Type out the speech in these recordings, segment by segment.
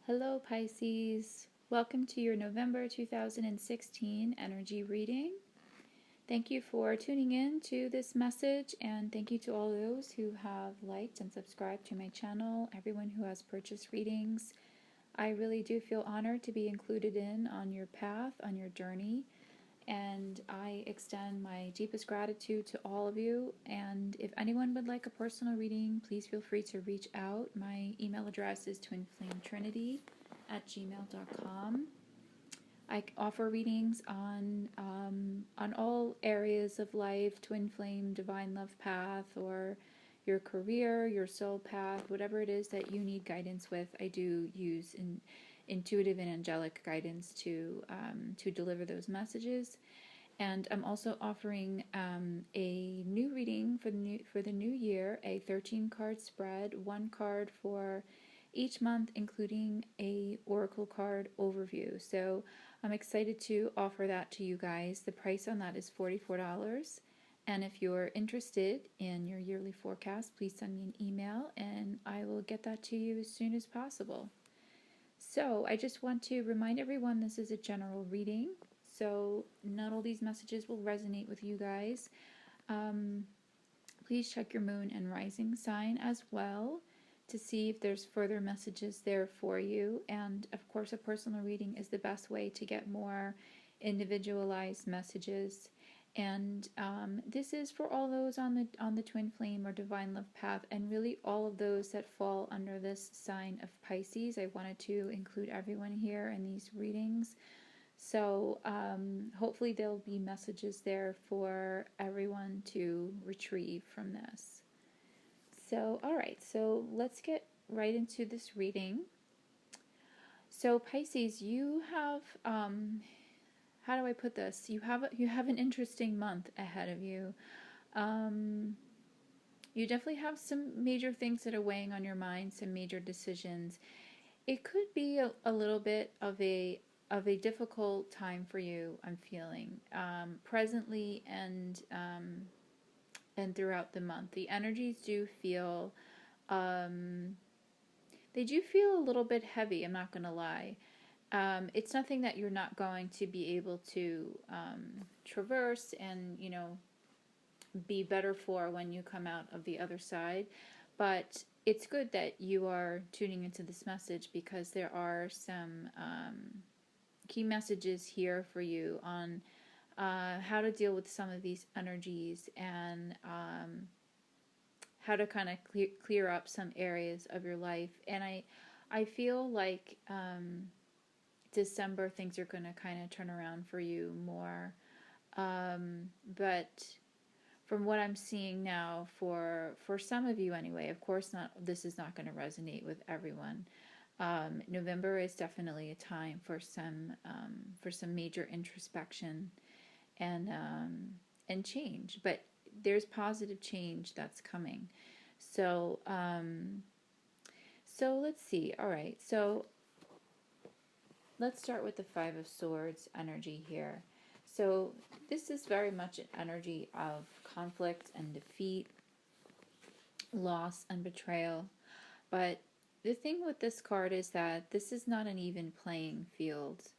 Hello Pisces, welcome to your November 2016 energy reading. Thank you for tuning in to this message, and thank you to all those who have liked and subscribed to my channel, everyone who has purchased readings. I really do feel honored to be included in on your path, on your journey, and I extend my deepest gratitude to all of you. And if anyone would like a personal reading, please feel free to reach out. My email address is twinflametrinity@gmail.com. I offer readings on all areas of life: twin flame, divine love path, or your career, your soul path, whatever it is that you need guidance with. I do use intuitive and angelic guidance to deliver those messages. And I'm also offering a new reading for the new year, a 13-card spread, one card for each month, including a oracle card overview. So I'm excited to offer that to you guys. The price on that is $44. And if you're interested in your yearly forecast, please send me an email and I will get that to you as soon as possible. So I just want to remind everyone this is a general reading, so not all these messages will resonate with you guys. Please check your moon and rising sign as well to see if there's further messages there for you. And of course, a personal reading is the best way to get more individualized messages. And this is for all those on the twin flame or divine love path, and really all of those that fall under this sign of Pisces. I wanted to include everyone here in these readings. So hopefully there'll be messages there for everyone to retrieve from this. So, all right, so let's get right into this reading. So Pisces, you have, how do I put this? You have an interesting month ahead of you. You definitely have some major things that are weighing on your mind, some major decisions. It could be a little bit of a difficult time for you, I'm feeling, presently and throughout the month. The energies do feel, they do feel a little bit heavy, I'm not going to lie. It's nothing that you're not going to be able to traverse and, be better for when you come out of the other side. But it's good that you are tuning into this message, because there are some key messages here for you on how to deal with some of these energies, and how to kind of clear up some areas of your life. And I feel like December things are going to kind of turn around for you more. But from what I'm seeing now, for some of you anyway, of course this is not going to resonate with everyone. November is definitely a time for some major introspection and change, but there's positive change that's coming. So let's see. All right, so let's start with the Five of Swords energy here. So this is very much an energy of conflict and defeat, loss and betrayal. But the thing with this card is that this is not an even playing field.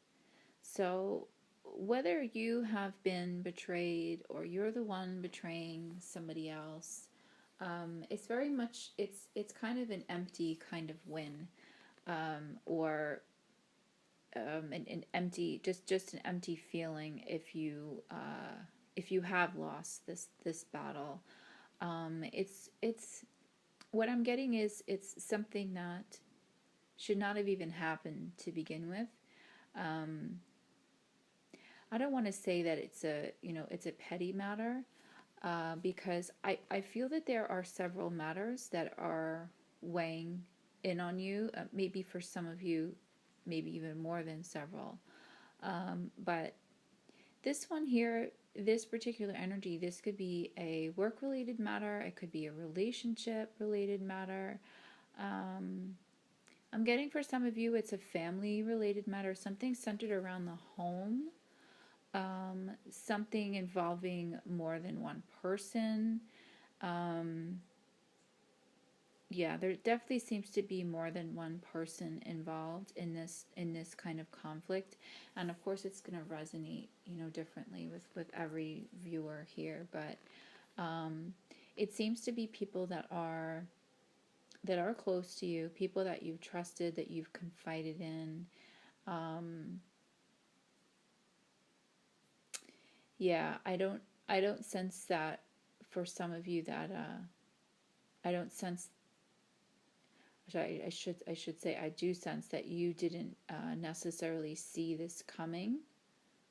So whether you have been betrayed or you're the one betraying somebody else, it's very much, it's kind of an empty kind of win, or an empty, just an empty feeling if you have lost this battle. It's what I'm getting is it's something that should not have even happened to begin with. I don't want to say that it's a petty matter, because I feel that there are several matters that are weighing in on you. Maybe for some of you, maybe even more than several. But this one here, this particular energy, this could be a work-related matter. It could be a relationship-related matter. I'm getting for some of you, it's a family-related matter, something centered around the home, something involving more than one person. yeah, there definitely seems to be more than one person involved in this kind of conflict, and of course it's going to resonate, differently with every viewer here, but um, it seems to be people that are close to you, people that you've trusted, that you've confided in. Um, yeah, I don't sense that for some of you that I don't sense. Sorry, I should say I do sense that you didn't necessarily see this coming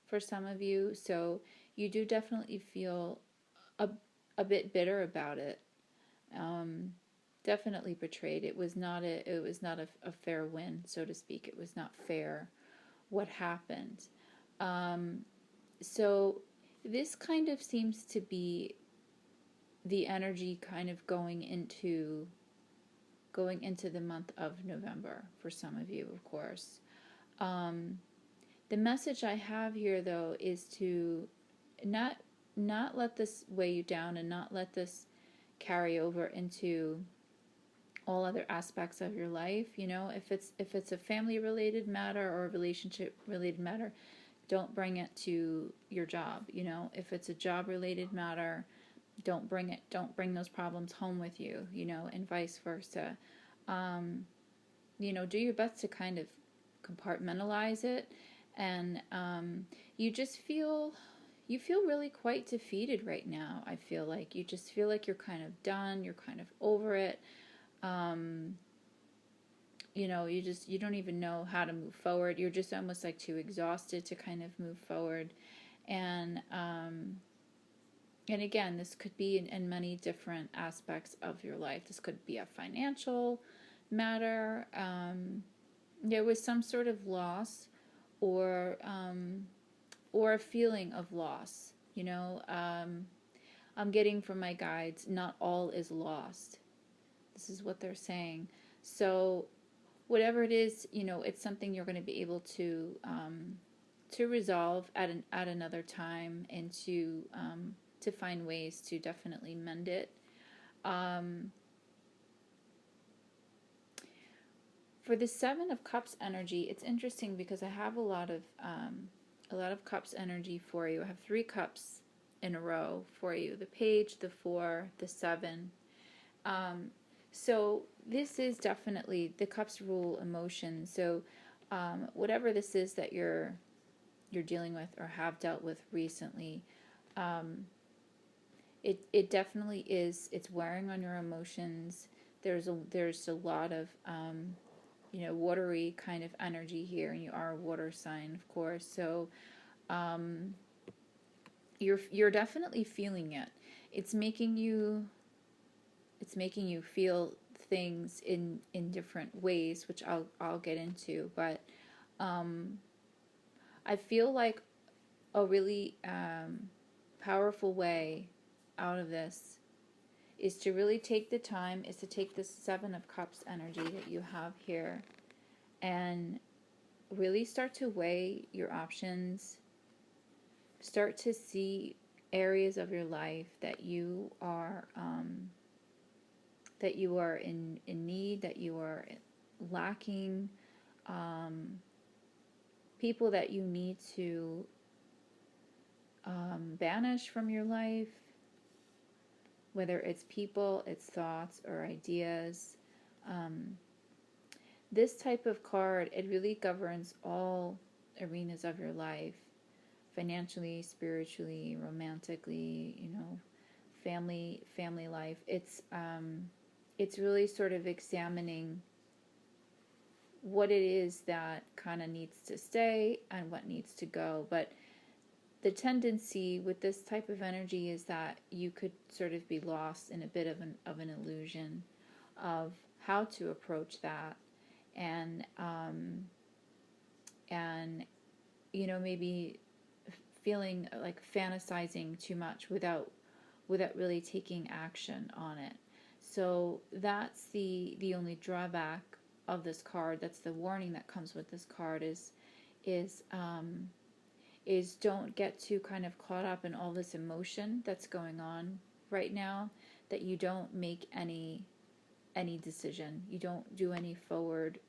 for some of you. So you do definitely feel a a bit bitter about it. Um, Definitely betrayed. It was not a fair win, so to speak. It was not fair what happened. Um, so this kind of seems to be the energy kind of going into the month of November for some of you, of course. Um, the message I have here, though, is to not not let this weigh you down and not let this carry over into all other aspects of your life. If it's a family related matter or a relationship related matter, don't bring it to your job. If it's a job related matter, don't bring those problems home with you, and vice versa. um, do your best to kind of compartmentalize it, and you just feel really quite defeated right now. I feel like you just feel like you're kind of done, you're kind of over it. um, you don't even know how to move forward. You're just almost like too exhausted to kind of move forward. And again, this could be in many different aspects of your life. This could be a financial matter. There was some sort of loss, or a feeling of loss. I'm getting from my guides, not all is lost. This is what they're saying. So whatever it is, it's something you're going to be able to resolve at another time, and to find ways to definitely mend it. Um, for the Seven of Cups energy, it's interesting because I have a lot of Cups energy for you. I have 3 cups in a row for you: the Page, the 4, the 7. Um, so this is definitely, the cups rule emotion. So whatever this is that you're dealing with or have dealt with recently, um, it definitely is. It's wearing on your emotions. There's a lot of watery kind of energy here, and you are a water sign, of course. So um, you're definitely feeling it. It's making you it's making you feel things in different ways, which I'll get into. But um, I feel like a really powerful way out of this is to really take the time, is to take this Seven of Cups energy that you have here and really start to weigh your options. Start to see areas of your life that you are in need, that you are lacking, people that you need to banish from your life, whether it's people, it's thoughts, or ideas. Um, this type of card, it really governs all arenas of your life: financially, spiritually, romantically, family life. It's really sort of examining what it is that kind of needs to stay and what needs to go. But the tendency with this type of energy is that you could sort of be lost in a bit of an illusion of how to approach that, and and maybe feeling like fantasizing too much without really taking action on it. So that's the only drawback of this card. That's the warning that comes with this card is um, is don't get too kind of caught up in all this emotion that's going on right now, that you don't make any any decision. You don't do any forward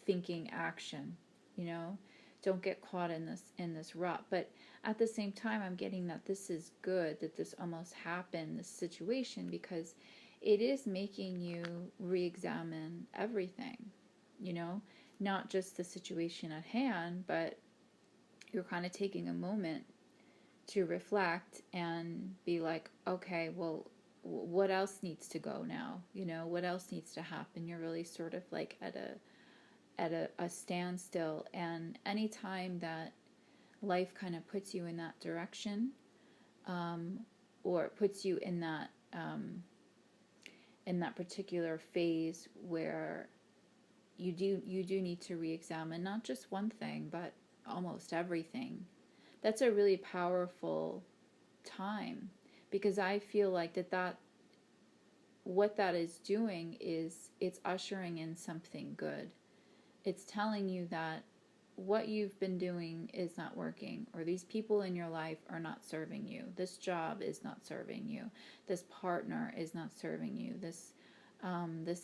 thinking action, you know. Don't get caught in this rut. But at the same time, I'm getting that this is good, that this almost happened, this situation, because it is making you re-examine everything, you know, not just the situation at hand, but you're kind of taking a moment to reflect and be like, okay, well, what else needs to go now? You know, what else needs to happen? You're really sort of like at a standstill. And anytime that life kind of puts you in that direction, or puts you in that particular phase where you do need to re-examine not just one thing, but almost everything. That's a really powerful time, because I feel like that what that is doing is it's ushering in something good. It's telling you that what you've been doing is not working, or these people in your life are not serving you. This job is not serving you. This partner is not serving you. This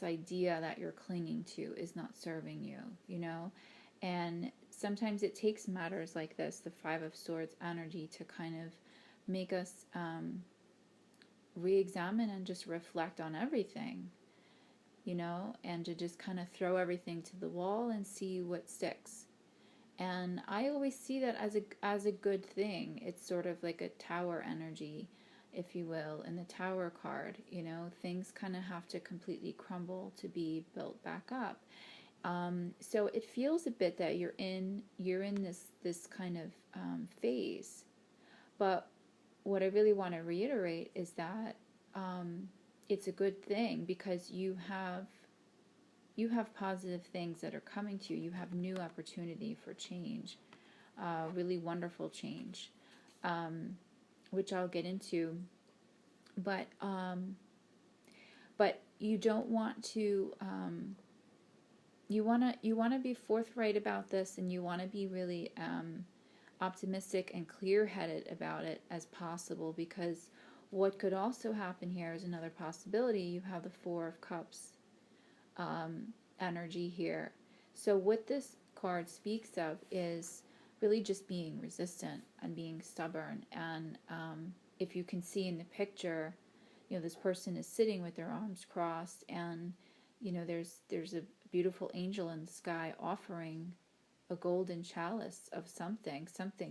idea that you're clinging to is not serving you, you know? And sometimes it takes matters like this, the Five of Swords energy, to kind of make us re-examine and just reflect on everything, you know, and to just kind of throw everything to the wall and see what sticks. And I always see that as a good thing. It's sort of like a tower energy, if you will, in the Tower card. You know, things kind of have to completely crumble to be built back up. So it feels a bit that you're in this kind of phase. But what I really want to reiterate is that it's a good thing, because you have positive things that are coming to you. You have new opportunity for change, really wonderful change, which I'll get into. But you don't want to. You wanna be forthright about this, and you want to be really optimistic and clear-headed about it as possible, because what could also happen here is another possibility. You have the Four of Cups energy here. So what this card speaks of is really just being resistant and being stubborn. And if you can see in the picture, you know, this person is sitting with their arms crossed, and you know, there's a beautiful angel in the sky offering a golden chalice of something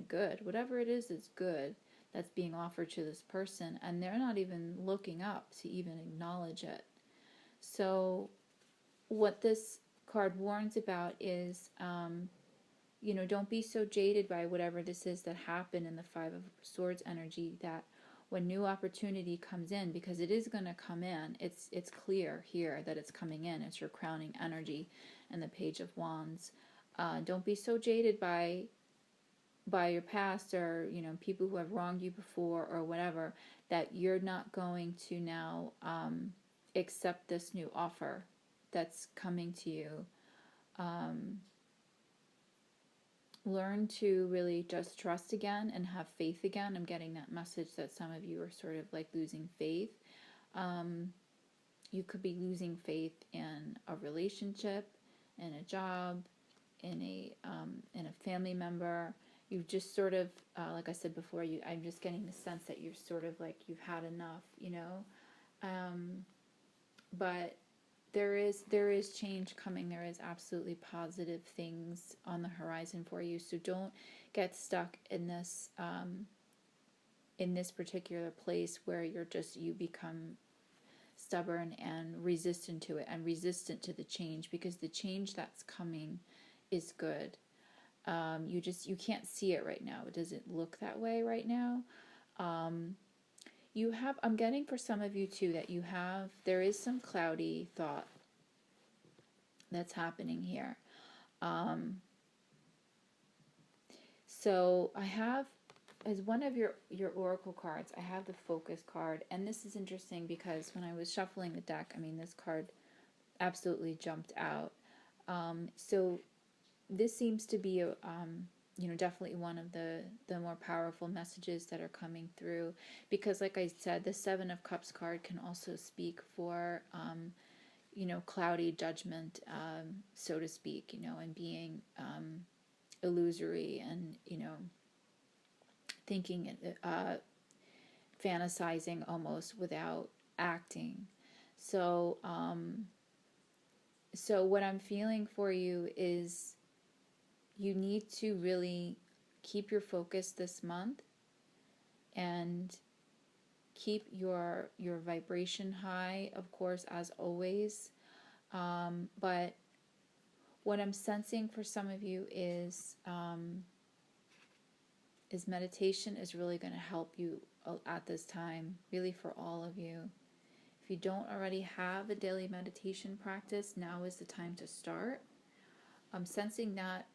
good. Whatever it is good that's being offered to this person, and they're not even looking up to even acknowledge it. So what this card warns about is, you know, don't be so jaded by whatever this is that happened in the Five of Swords energy, that when new opportunity comes in, because it is going to come in, it's clear here that it's coming in. It's your crowning energy and the Page of Wands. Don't be so jaded by your past, or you know, people who have wronged you before or whatever, that you're not going to now accept this new offer that's coming to you. Learn to really just trust again and have faith again. I'm getting that message that some of you are sort of like losing faith. You could be losing faith in a relationship, in a job, in a family member. You've just sort of, like I said before, I'm just getting the sense that you're sort of like you've had enough, you know. But there is change coming. There is absolutely positive things on the horizon for you. So don't get stuck in this particular place where you become stubborn and resistant to it, and resistant to the change, because the change that's coming is good. You can't see it right now. It doesn't look that way right now. I'm getting for some of you too that there is some cloudy thought that's happening here. So I have, as one of your oracle cards, I have the Focus card, and this is interesting because when I was shuffling the deck, I mean, this card absolutely jumped out. So this seems to be definitely one of the more powerful messages that are coming through, because like I said, the Seven of Cups card can also speak for cloudy judgment, so to speak, and being illusory and, thinking, fantasizing almost without acting. So, so what I'm feeling for you is you need to really keep your focus this month and keep your vibration high, of course, as always. But what I'm sensing for some of you is meditation is really going to help you at this time, really for all of you. If you don't already have a daily meditation practice, now is the time to start. I'm sensing that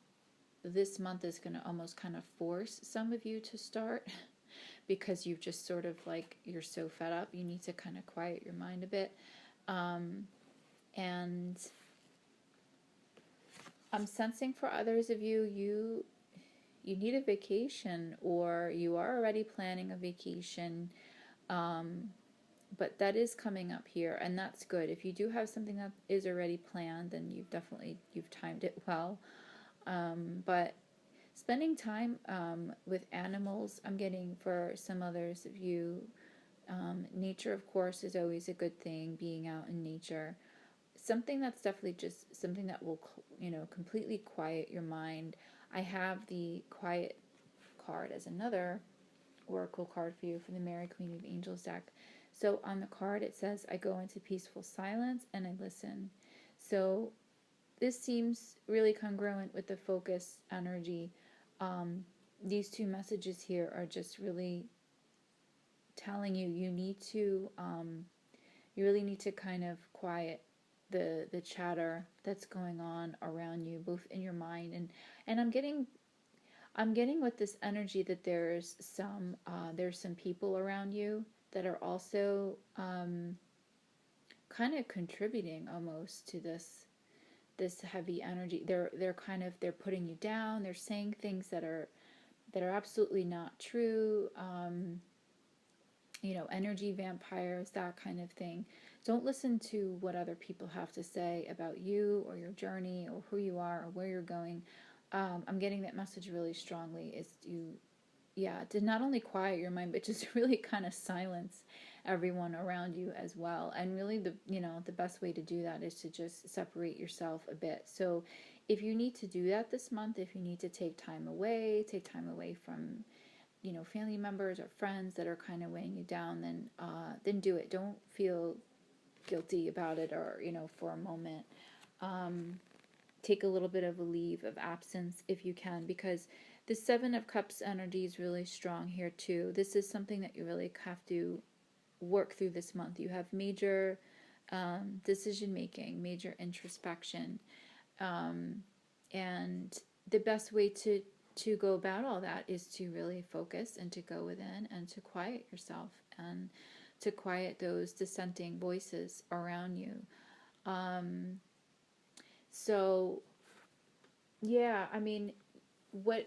this month is going to almost kind of force some of you to start because you've just sort of like, you're so fed up. You need to kind of quiet your mind a bit. And I'm sensing for others of you, you need a vacation, or you are already planning a vacation. But that is coming up here, and that's good. If you do have something that is already planned, then you've timed it well. But spending time with animals, I'm getting for some others of you, nature, of course, is always a good thing, being out in nature. Something that's definitely just something that will, completely quiet your mind. I have the quiet card as another oracle card for you for the Mary Queen of Angels deck. So on the card it says, I go into peaceful silence and I listen. So this seems really congruent with the focus energy. These two messages here are just really telling you you really need to kind of quiet the chatter that's going on around you, both in your mind and I'm getting with this energy that there's some people around you that are also kind of contributing almost to this heavy energy. They're putting you down. They're saying things that are absolutely not true. Energy vampires, that kind of thing. Don't listen to what other people have to say about you or your journey or who you are or where you're going. I'm getting that message really strongly, is to not only quiet your mind, but just really kind of silence everyone around you as well. And really the best way to do that is to just separate yourself a bit. So if you need to do that this month, if you need to take time away from family members or friends that are kind of weighing you down, then do it. Don't feel guilty about it, or for a moment. Take a little bit of a leave of absence if you can, because the Seven of Cups energy is really strong here too. This is something that you really have to work through this month. You have major decision making, major introspection, and the best way to go about all that is to really focus and to go within and to quiet yourself and to quiet those dissenting voices around you. So yeah, I mean, what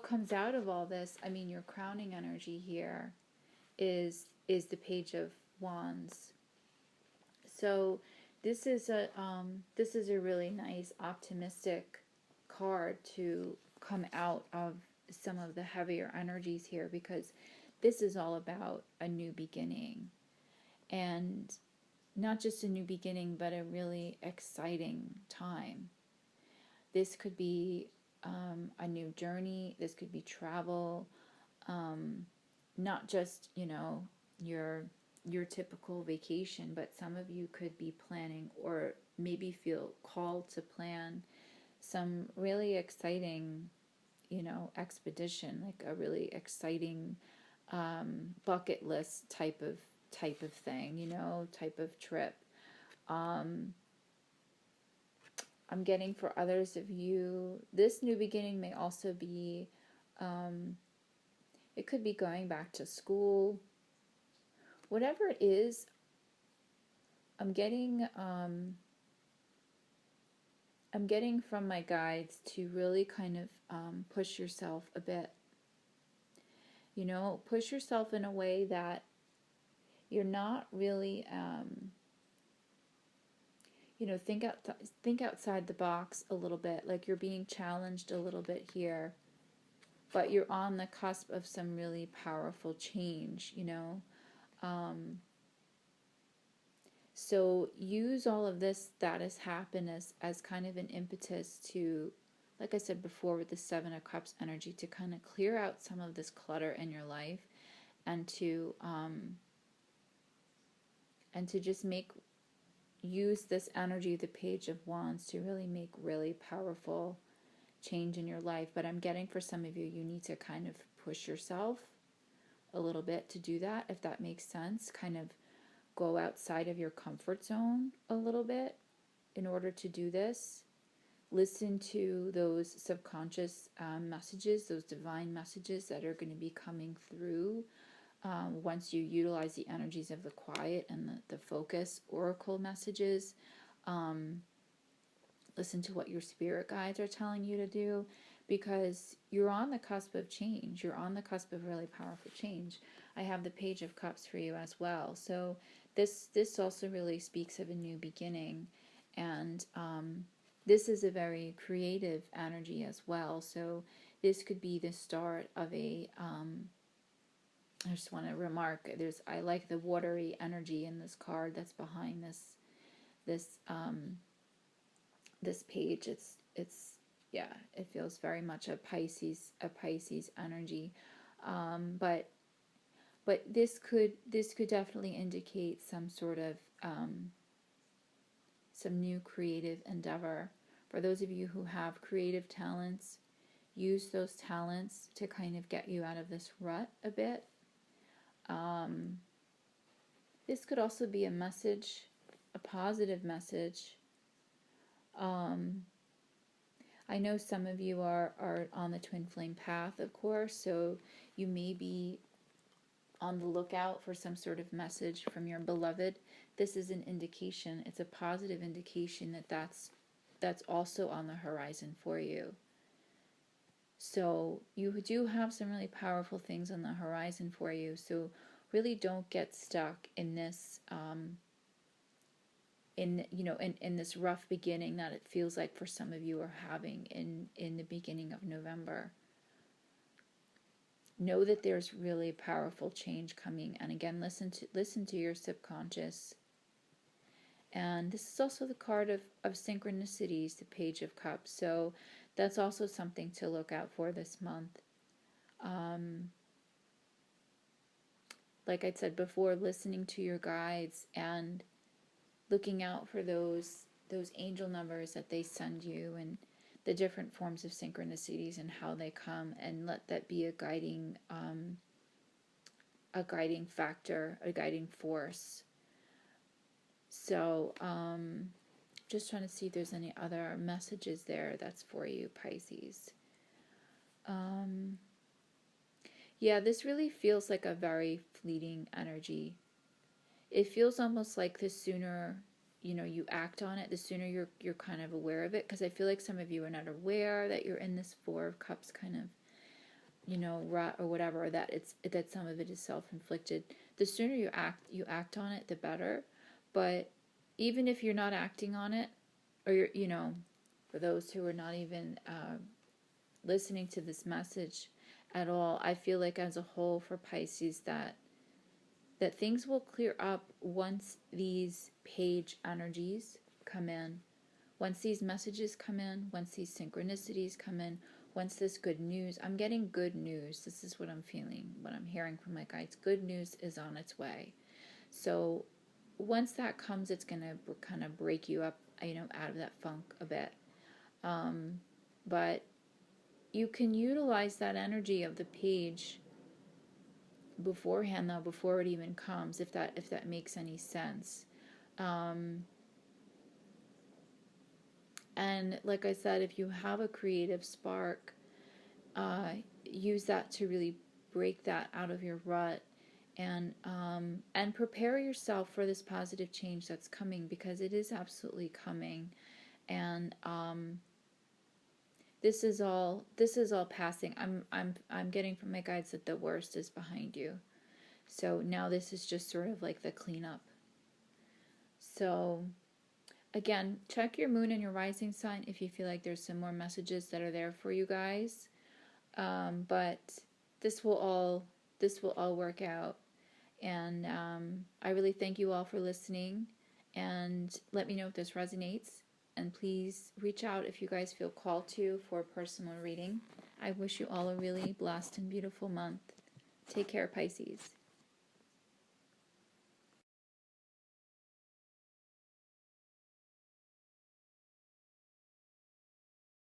comes out of all this, I mean, your crowning energy here is the Page of Wands. So this is a really nice optimistic card to come out of some of the heavier energies here, because this is all about a new beginning, and not just a new beginning, but a really exciting time. This could be a new journey. This could be travel, not just your typical vacation, but some of you could be planning or maybe feel called to plan some really exciting, expedition, like a really exciting bucket list type of thing, type of trip. I'm getting for others of you, this new beginning may also be, it could be going back to school. Whatever it is, I'm getting from my guides to really kind of push yourself a bit. Push yourself in a way that you're not really think outside the box a little bit, like you're being challenged a little bit here, but you're on the cusp of some really powerful change, So use all of this that has happened as kind of an impetus to, like I said before with the Seven of Cups energy, to kind of clear out some of this clutter in your life, and to just use this energy, the Page of Wands, to really make really powerful change in your life. But I'm getting, for some of you, you need to kind of push yourself a little bit to do that, if that makes sense. Kind of go outside of your comfort zone a little bit in order to do this. Listen to those subconscious messages, those divine messages that are going to be coming through once you utilize the energies of the quiet and the focus oracle messages. Listen to what your spirit guides are telling you to do, because you're on the cusp of change. You're on the cusp of really powerful change. I have the Page of Cups for you as well. So this also really speaks of a new beginning, and this is a very creative energy as well. So this could be the start of a I just want to remark, I like the watery energy in this card that's behind this this page. It's yeah, it feels very much a Pisces energy, but this could definitely indicate some sort of some new creative endeavor. For those of you who have creative talents, use those talents to kind of get you out of this rut a bit. This could also be a message, a positive message. I know some of you are on the twin flame path, of course, so you may be on the lookout for some sort of message from your beloved. This is an indication, it's a positive indication that's also on the horizon for you. So you do have some really powerful things on the horizon for you. So really don't get stuck in this in this rough beginning that it feels like for some of you are having in the beginning of November. Know that there's really powerful change coming, and again, listen to your subconscious. And this is also the card of synchronicities, the Page of Cups. So that's also something to look out for this month. Like I said before, listening to your guides and looking out for those angel numbers that they send you, and the different forms of synchronicities and how they come, and let that be a guiding factor, a guiding force. So just trying to see if there's any other messages there that's for you, Pisces. Yeah, this really feels like a very fleeting energy. It feels almost like the sooner you act on it, the sooner you're kind of aware of it, because I feel like some of you are not aware that you're in this Four of Cups kind of rut or whatever, that some of it is self-inflicted. The sooner you act on it, the better. But even if you're not acting on it, or you're for those who are not even listening to this message at all, I feel like as a whole for Pisces that things will clear up once these page energies come in, once these messages come in, once these synchronicities come in, once this good news. I'm getting good news. This is what I'm feeling, what I'm hearing from my guides. Good news is on its way. So once that comes, it's going to kind of break you up, out of that funk a bit. But you can utilize that energy of the page beforehand, though, before it even comes, if that makes any sense. And like I said, if you have a creative spark, use that to really break that out of your rut, and prepare yourself for this positive change that's coming, because it is absolutely coming. And this is all passing. I'm getting from my guides that the worst is behind you. So now this is just sort of like the cleanup. So Again, check your moon and your rising sign if you feel like there's some more messages that are there for you guys. But this will all work out. And I really thank you all for listening. And let me know if this resonates. And please reach out if you guys feel called to for a personal reading. I wish you all a really blessed and beautiful month. Take care, Pisces.